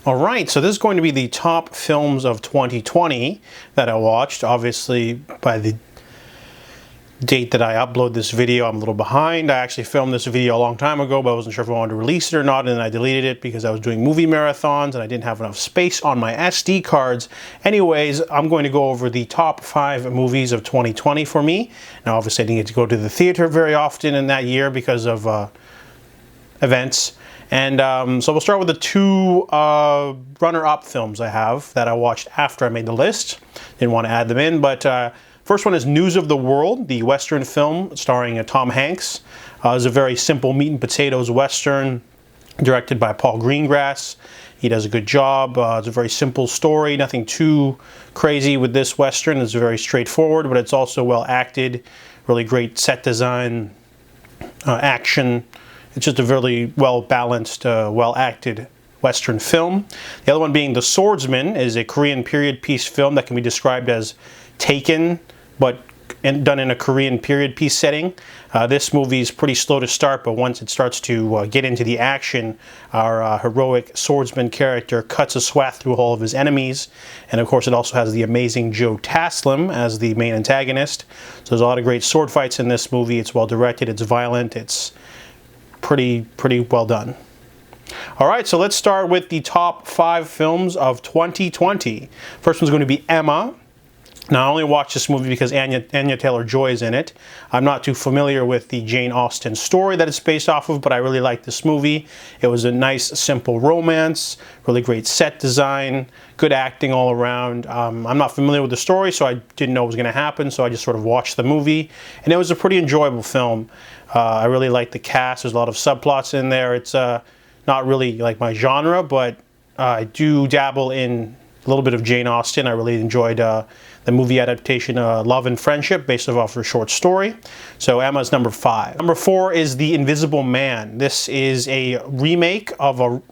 Alright, so this is going to be the top films of 2020 that I watched. Obviously, by the date that I upload this video, I'm a little behind. I actually filmed this video a long time ago, but I wasn't sure if I wanted to release it or not, and then I deleted it because I was doing movie marathons and I didn't have enough space on my SD cards. Anyways, I'm going to go over the top 5 movies of 2020 for me. Now, obviously, I didn't get to go to the theater very often in that year because of events. And so we'll start with the 2 runner-up films I have that I watched after I made the list. Didn't want to add them in, but first one is News of the World, the Western film starring Tom Hanks. It's a very simple meat and potatoes Western directed by Paul Greengrass. He does a good job. It's a very simple story, nothing too crazy with this Western. It's very straightforward, but it's also well acted, really great set design, action. It's just a really well-balanced, well-acted Western film. The other one being The Swordsman is a Korean period piece film that can be described as Taken, but done in a Korean period piece setting. This movie is pretty slow to start, but once it starts to get into the action, our heroic swordsman character cuts a swath through all of his enemies. And of course, it also has the amazing Joe Taslim as the main antagonist. So there's a lot of great sword fights in this movie. It's well directed, it's violent, it's pretty well done. Alright, so let's start with the top 5 films of 2020. First one's going to be Emma. Now, I only watched this movie because Anya Taylor-Joy is in it. I'm not too familiar with the Jane Austen story that it's based off of, but I really liked this movie. It was a nice, simple romance, really great set design, good acting all around. I'm not familiar with the story, so I didn't know what was going to happen, so I just sort of watched the movie. And it was a pretty enjoyable film. I really liked the cast. There's a lot of subplots in there. It's not really like my genre, but I do dabble in a little bit of Jane Austen. I really enjoyed the movie adaptation Love and Friendship, based off her short story. So Emma's number 5. Number 4 is The Invisible Man. This is a remake of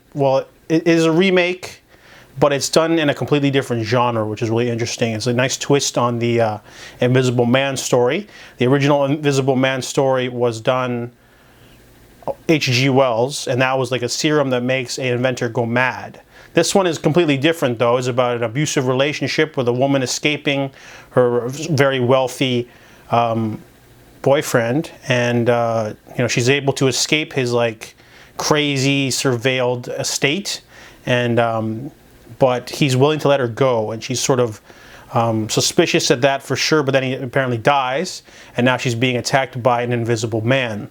it is a remake, but it's done in a completely different genre, which is really interesting. It's a nice twist on the Invisible Man story. The original Invisible Man story was done H.G. Wells, and that was like a serum that makes an inventor go mad. This one is completely different, though. It's about an abusive relationship with a woman escaping her very wealthy boyfriend, and she's able to escape his like crazy surveilled estate, and but he's willing to let her go, and she's sort of suspicious at that for sure. But then he apparently dies, and now she's being attacked by an invisible man.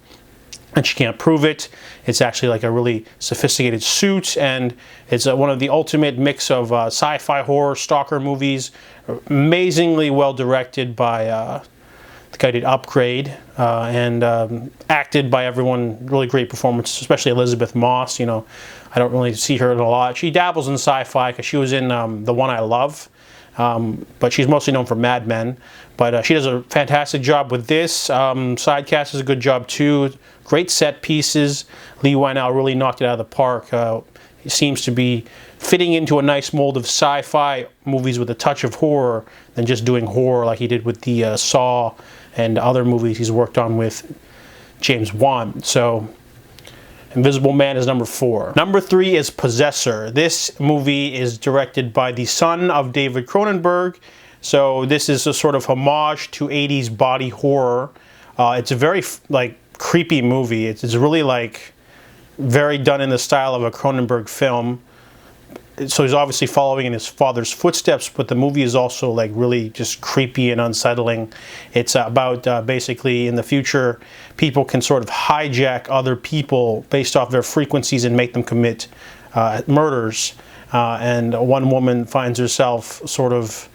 And she can't prove it. It's actually like a really sophisticated suit, and it's one of the ultimate mix of sci-fi horror stalker movies. Amazingly well directed by the guy who did Upgrade, and acted by everyone. Really great performance, especially Elizabeth Moss. You know, I don't really see her in a lot. She dabbles in sci-fi because she was in The One I Love. But she's mostly known for Mad Men. But she does a fantastic job with this. Sidecast does a good job too. Great set pieces. Lee Wynell really knocked it out of the park. He seems to be fitting into a nice mold of sci-fi movies with a touch of horror than just doing horror like he did with the Saw and other movies he's worked on with James Wan. So Invisible Man is number 4. Number 3 is Possessor. This movie is directed by the son of David Cronenberg. So this is a sort of homage to 80s body horror. It's a very creepy movie. It's really like very done in the style of a Cronenberg film. So he's obviously following in his father's footsteps, but the movie is also like really just creepy and unsettling. It's about basically in the future, people can sort of hijack other people based off their frequencies and make them commit murders. And one woman finds herself sort of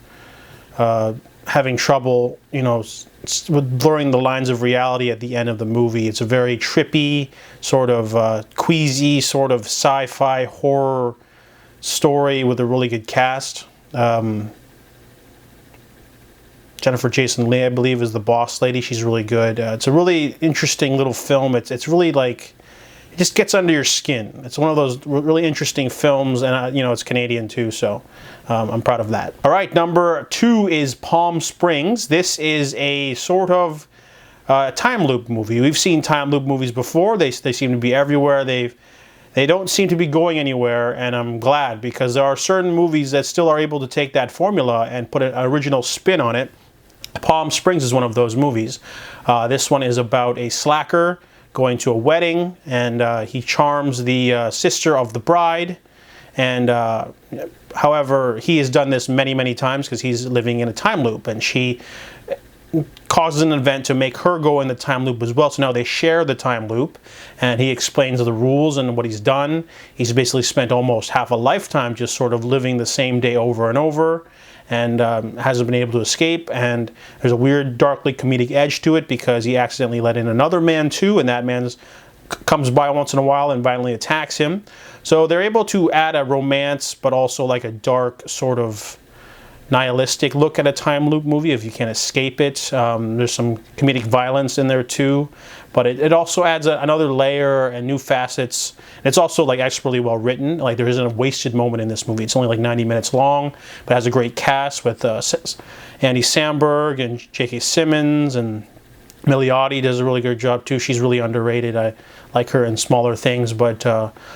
having trouble, with blurring the lines of reality at the end of the movie. It's a very trippy, sort of queasy, sort of sci-fi horror story with a really good cast. Jennifer Jason Leigh, I believe, is the boss lady. She's really good. It's a really interesting little film. It's really like, it just gets under your skin. It's one of those really interesting films, and it's Canadian too, so I'm proud of that. All right, number 2 is Palm Springs. This is a sort of time loop movie. We've seen time loop movies before. They seem to be everywhere. they don't seem to be going anywhere, and I'm glad, because there are certain movies that still are able to take that formula and put an original spin on it. Palm Springs is one of those movies. This one is about a slacker going to a wedding, and he charms the sister of the bride. And however, he has done this many, many times because he's living in a time loop, and she causes an event to make her go in the time loop as well. So now they share the time loop, and he explains the rules and what he's done. He's basically spent almost half a lifetime just sort of living the same day over and over, and hasn't been able to escape. And there's a weird, darkly comedic edge to it because he accidentally let in another man too, and that man comes by once in a while and violently attacks him. So they're able to add a romance, but also like a dark sort of nihilistic look at a time loop movie if you can't escape it. There's some comedic violence in there too, but it also adds another layer and new facets. And it's also like expertly well written. Like there isn't a wasted moment in this movie. It's only like 90 minutes long, but it has a great cast with Andy Samberg and J.K. Simmons, and Milioti does a really good job too. She's really underrated. I like her in smaller things, but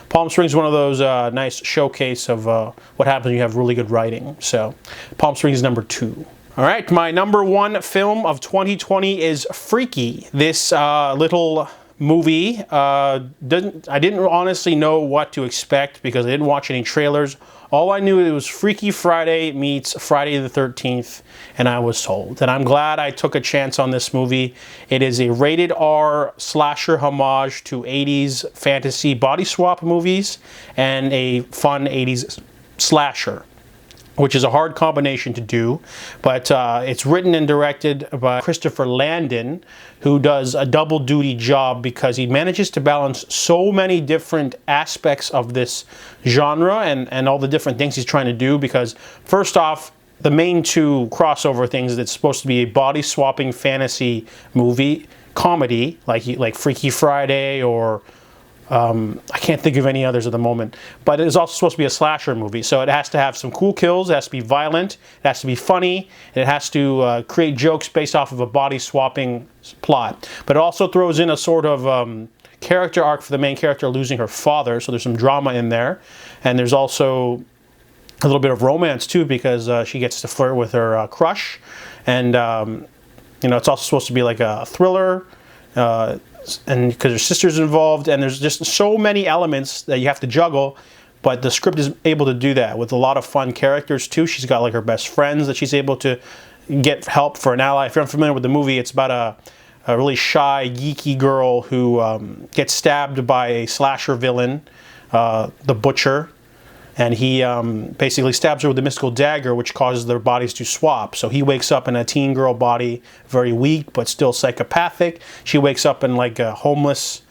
Palm Springs is one of those nice showcase of what happens when you have really good writing. So Palm Springs is number 2. All right, my number 1 film of 2020 is Freaky. This little movie, I didn't honestly know what to expect because I didn't watch any trailers. All I knew, it was Freaky Friday meets Friday the 13th, and I was sold. And I'm glad I took a chance on this movie. It is a rated R slasher homage to 80s fantasy body swap movies and a fun 80s slasher, which is a hard combination to do, but it's written and directed by Christopher Landon, who does a double duty job because he manages to balance so many different aspects of this genre and all the different things he's trying to do. Because first off, the main 2 crossover things, that's supposed to be a body swapping fantasy movie comedy like Freaky Friday, or I can't think of any others at the moment, but it is also supposed to be a slasher movie, so it has to have some cool kills, it has to be violent, it has to be funny, and it has to create jokes based off of a body swapping plot. But it also throws in a sort of character arc for the main character losing her father, so there's some drama in there. And there's also a little bit of romance too, because she gets to flirt with her crush. And you know, it's also supposed to be like a thriller, and because her sister's involved, and there's just so many elements that you have to juggle, but the script is able to do that with a lot of fun characters too. She's got like her best friends that she's able to get help for an ally. If you're unfamiliar with the movie, it's about a really shy, geeky girl who gets stabbed by a slasher villain, the Butcher, and he basically stabs her with a mystical dagger, which causes their bodies to swap. So he wakes up in a teen girl body, very weak but still psychopathic. She wakes up in like a homeless,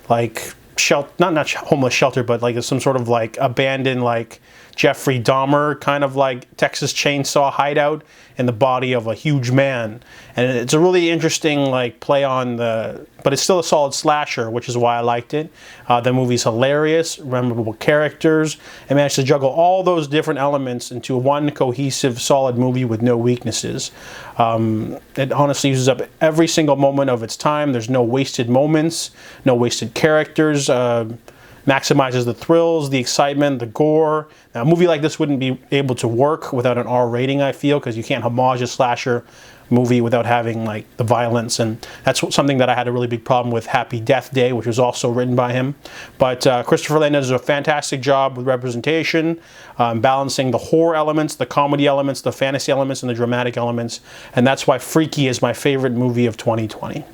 like shelter, not homeless shelter, but like some sort of like abandoned, like Jeffrey Dahmer kind of like Texas Chainsaw hideout in the body of a huge man. And it's a really interesting like play on but it's still a solid slasher, which is why I liked it. The movie's hilarious, memorable characters, and managed to juggle all those different elements into one cohesive, solid movie with no weaknesses. It honestly uses up every single moment of its time. There's no wasted moments, no wasted characters. Maximizes the thrills, the excitement, the gore. Now, a movie like this wouldn't be able to work without an R rating, I feel, because you can't homage a slasher movie without having like the violence, and that's something that I had a really big problem with Happy Death Day, which was also written by him. But Christopher Landon does a fantastic job with representation, balancing the horror elements, the comedy elements, the fantasy elements, and the dramatic elements, and that's why Freaky is my favorite movie of 2020.